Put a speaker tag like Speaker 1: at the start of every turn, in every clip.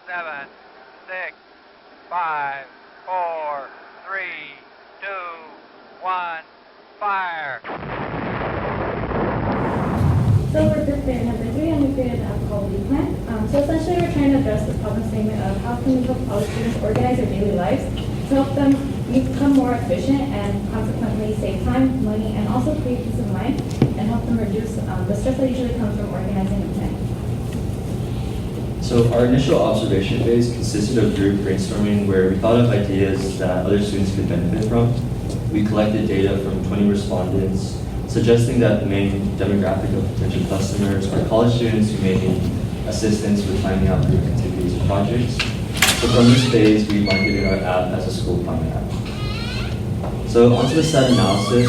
Speaker 1: 7, 6, 5, 4, 3, 2, 1, fire.
Speaker 2: So we're group failure number 3, and we created an app called Weplan. So essentially we're trying to address the problem statement of how can we help college students organize their daily lives to help them become more efficient and consequently save time, money, and also create peace of mind and help them reduce the stress that usually comes from organizing and planning.
Speaker 3: So our initial observation phase consisted of group brainstorming where we thought of ideas that other students could benefit from. We collected data from 20 respondents, suggesting that the main demographic of potential customers are college students who may need assistance with planning out group activities and projects. So from this phase, we marketed our app as a school planner app. So onto the STAT analysis,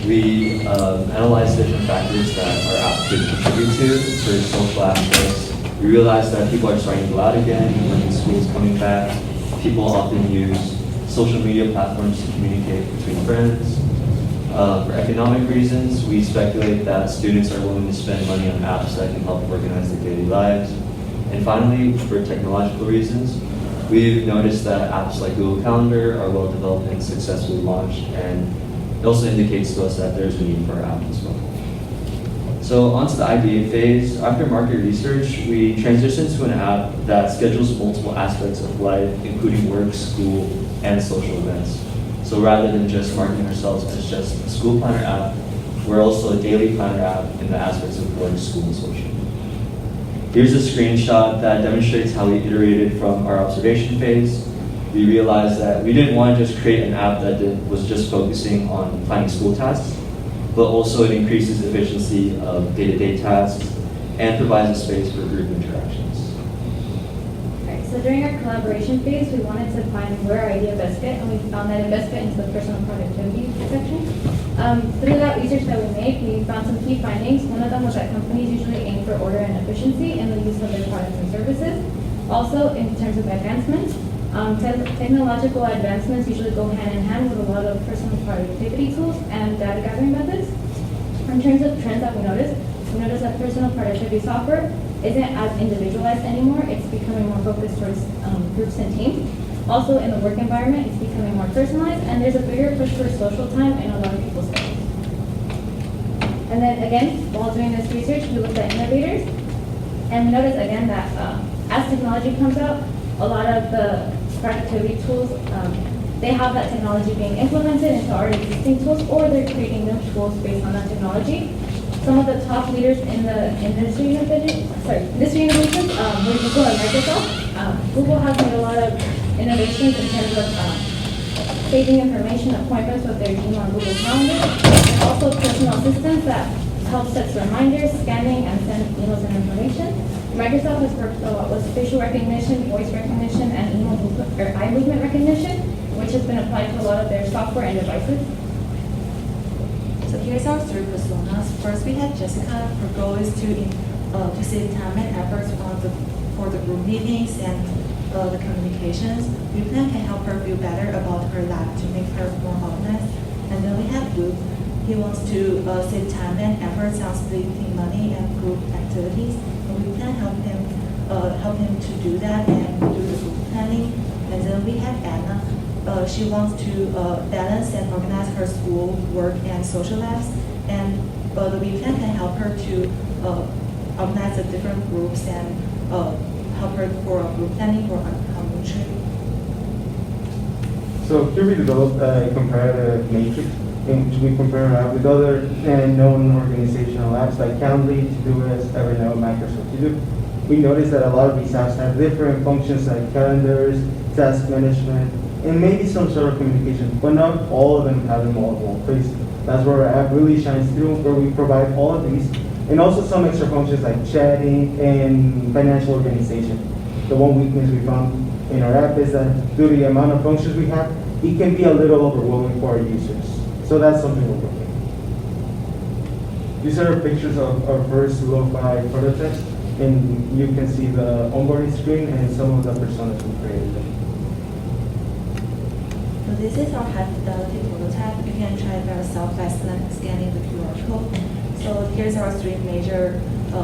Speaker 3: we analyzed different factors that our app could contribute to for social aspects. We realized that people are starting to go out again when school is coming back. People often use social media platforms to communicate between friends. For economic reasons, we speculate that students are willing to spend money on apps that can help organize their daily lives. And finally, for technological reasons, we've noticed that apps like Google Calendar are well developed and successfully launched, and it also indicates to us that there's a need for our app as well. So onto the idea phase. After market research, we transitioned to an app that schedules multiple aspects of life, including work, school, and social events. So rather than just marketing ourselves as just a school planner app, we're also a daily planner app in the aspects of work, school, and social. Here's a screenshot that demonstrates how we iterated from our observation phase. We realized that we didn't want to just create an app that was just focusing on planning school tasks, but also it increases efficiency of day-to-day tasks and provides a space for group interactions.
Speaker 2: Alright, so during our collaboration phase, we wanted to find where our idea best fit, and we found that it best fit into the personal productivity section. Through that research that we made, we found some key findings. One of them was that companies usually aim for order and efficiency in the use of their products and services. Also, in terms of advancements, technological advancements usually go hand in hand with a lot of personal productivity tools and data gathering methods. In terms of trends that we noticed that personal productivity software isn't as individualized anymore. It's becoming more focused towards groups and teams. Also, in the work environment, it's becoming more personalized, and there's a bigger push for social time in a lot of people's schedules. And then again, while doing this research, we looked at innovators, and we noticed again that as technology comes out, a lot of the productivity tools, they have that technology being implemented into already existing tools, or they're creating new tools based on that technology. Some of the top leaders in the industry innovations were Google and Microsoft. Google has made a lot of innovations in terms of saving information, appointments with their team on Google Calendar, and also personal assistants that help set reminders, scanning, and send emails and information. Microsoft has worked a lot with facial recognition, voice recognition, and eye movement recognition, which has been applied to a lot of their software and devices.
Speaker 4: So here's our three personas. First, we have Jessica. Her goal is to save time and efforts for the group meetings and the communications. Weplan can help her feel better about her life to make her more honest. And then we have Luke. He wants to save time and efforts on splitting money and group activities. And Weplan help him to do that and do the group planning. And then we have Anna. She wants to balance and organize her school, work, and social lives. And the Weplan can help her to organize the different groups and help her for group planning for upcoming trip.
Speaker 5: So here we developed a comparative matrix in which we compare our app with other known organizational apps like Calendly, Todoist, Evernote, Microsoft To Do. We noticed that a lot of these apps have different functions like calendars, task management, and maybe some sort of communication, but not all of them have them all in one place. That's where our app really shines through, where we provide all of these, and also some extra functions like chatting and financial organization. The one weakness we found in our app is that due to the amount of functions we have, it can be a little overwhelming for our users. So that's something we're working on. These are pictures of our first lo-fi prototypes, and you can see the onboarding screen and some of the personas we created.
Speaker 4: So this is our high-fidelity prototype. You can try it by yourself by scanning the QR code. So here's our three major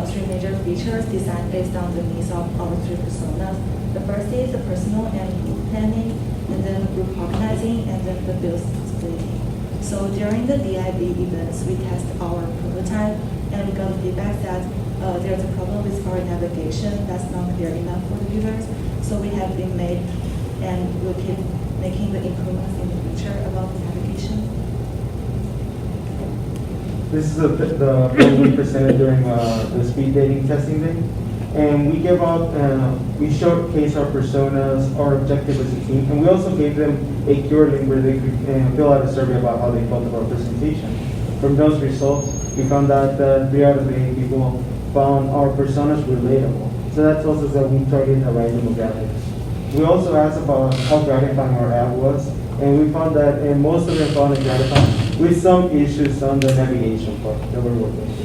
Speaker 4: three major features designed based on the needs of our three personas. The first is the personal and group planning, and then the group organizing, and then the build splitting. So during the DIB events, we test our prototype, and we got feedback that there's a problem with our navigation that's not clear enough for the users. So we have been made, and we'll keep making the improvements in the future about the navigation.
Speaker 5: This is the program we presented during the speed dating testing day. And we gave out, we showcased our personas, our objective as a team, and we also gave them a QR link where they could fill out a survey about how they felt about our presentation. From those results, we found out that 3 out of 8 people found our personas relatable. So that tells us that we targeted the right demographics. We also asked about how gratifying our app was, and we found that most of them found it gratifying with some issues on the navigation part that we're working with.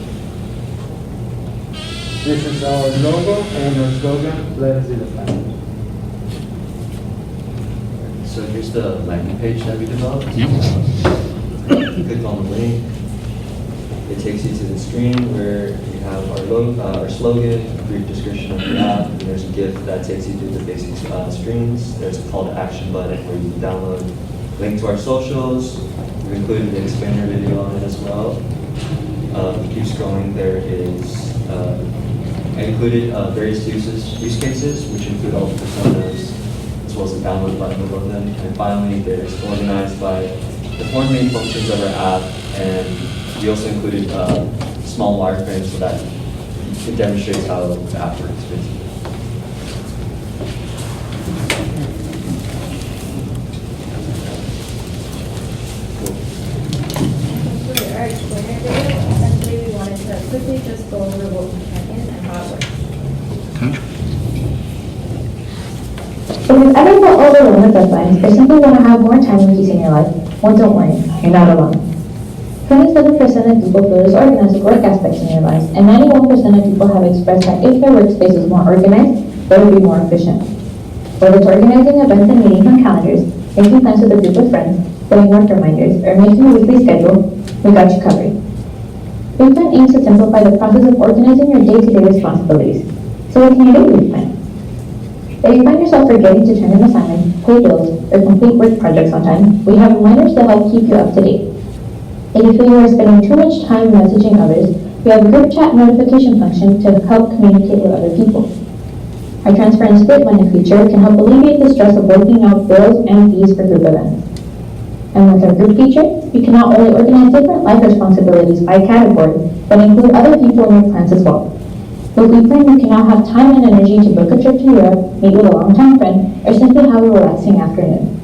Speaker 5: This is our logo and our slogan, let us do the plan.
Speaker 3: So here's the landing page that we developed. Click on the link. It takes you to the screen where we have our logo, our slogan, a brief description of the app, and there's a GIF that takes you through the basic screens. There's a call to action button where you can download, link to our socials. We've included an explainer video on it as well. Keep scrolling. There is I included various use cases, which include all the personas, as well as the download button below them. And finally, there's organized by the 4 main functions of our app, and we also included small wireframes so that it demonstrates how the app works, basically.
Speaker 2: For our explainer video, essentially we wanted to quickly just go over what we champion and how it works.
Speaker 6: If you've ever felt overwhelmed with deadlines or simply want to have more time and peace in your life, well, don't worry, you're not alone. 27% of people feel disorganized with work aspects in their lives, and 91% of people have expressed that if their workspace was more organized, they would be more efficient. Whether it's organizing events and meetings on calendars, making plans with a group of friends, setting work reminders, or making a weekly schedule, we got you covered. Weplan aims to simplify the process of organizing your day-to-day responsibilities. So what can you do with Weplan? If you find yourself forgetting to turn in assignments, pay bills, or complete work projects on time, we have reminders to help keep you up to date. If you feel you are spending too much time messaging others, we have a group chat notification function to help communicate with other people. Our transfer and split money feature can help alleviate the stress of working out bills and fees for group events. And with our group feature, you can not only organize different life responsibilities by category, but include other people in your plans as well. With Weplan, you can now have time and energy to book a trip to Europe, meet with a longtime friend, or simply have a relaxing afternoon.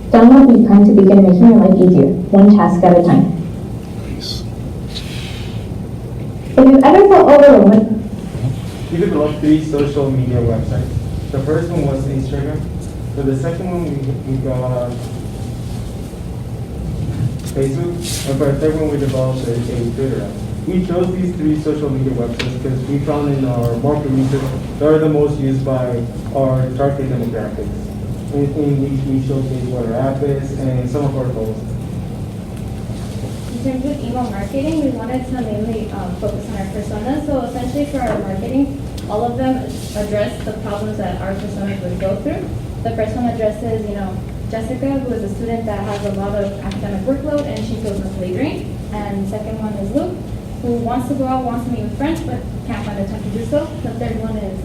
Speaker 6: Download Weplan to begin making your life easier, one task at a time. If you've ever felt overwhelmed,
Speaker 5: We developed 3 social media websites. The first one was Instagram. For the second one, we got Facebook. And for the third one, we developed a Twitter app. We chose these 3 social media websites because we found in our market research they are the most used by our target demographics. In which we showcase what our app is and some of our goals.
Speaker 2: In terms of email marketing, we wanted to mainly focus on our personas. So essentially for our marketing, all of them address the problems that our personas would go through. The first one addresses, Jessica, who is a student that has a lot of academic workload and she feels mentally drained. And the second one is Luke, who wants to go out, wants to meet with friends, but can't find the time to do so. The third one is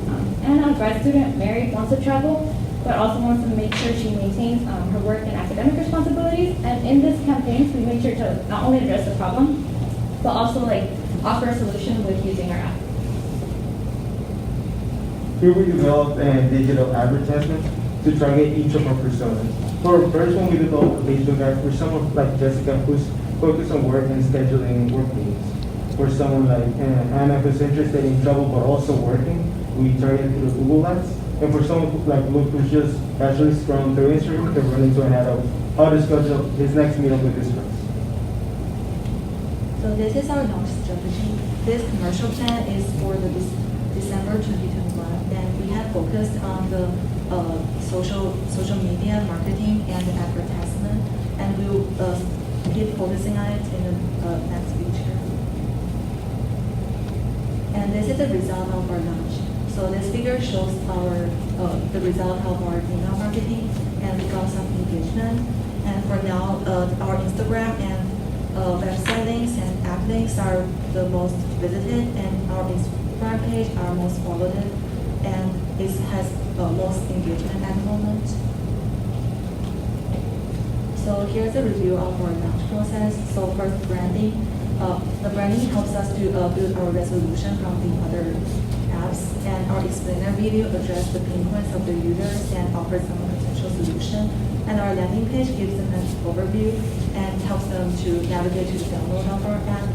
Speaker 2: Anna, a grad student, married, wants to travel, but also wants to make sure she maintains her work and academic responsibilities. And in this campaign, we made sure to not only address the problem, but also offer a solution with using our app.
Speaker 5: Here we developed a digital advertisement to target each of our personas. For our first one, we developed a Facebook ad for someone like Jessica who's focused on work and scheduling work meetings. For someone like Anna who's interested in travel but also working, we targeted through Google Ads. And for someone like Luke who's just casually scrolling through Instagram, they run into an ad of how to schedule his next meetup with his friends.
Speaker 4: So this is our launch strategy. This commercial plan is for the December 2021, and we have focused on the social media marketing and advertisement, and we will keep focusing on it in the next future. And this is the result of our launch. So this figure shows the result of our email marketing, and we got some engagement. And for now, our Instagram and website links and app links are the most visited, and our Instagram page are most followed, and it has most engagement at the moment. So here's a review of our launch process. So first, branding. The branding helps us to build our resolution from the other apps, and our explainer video addresses the pain points of the users and offers some potential solution. And our landing page gives them an overview and helps them to navigate to the download of our app.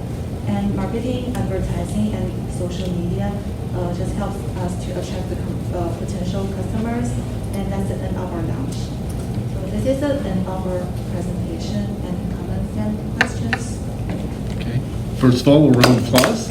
Speaker 4: And marketing, advertising, and social media just helps us to attract the potential customers, and that's the end of our launch. So this is the end of our presentation, and comments and questions.
Speaker 7: Okay. First of all, a round of applause.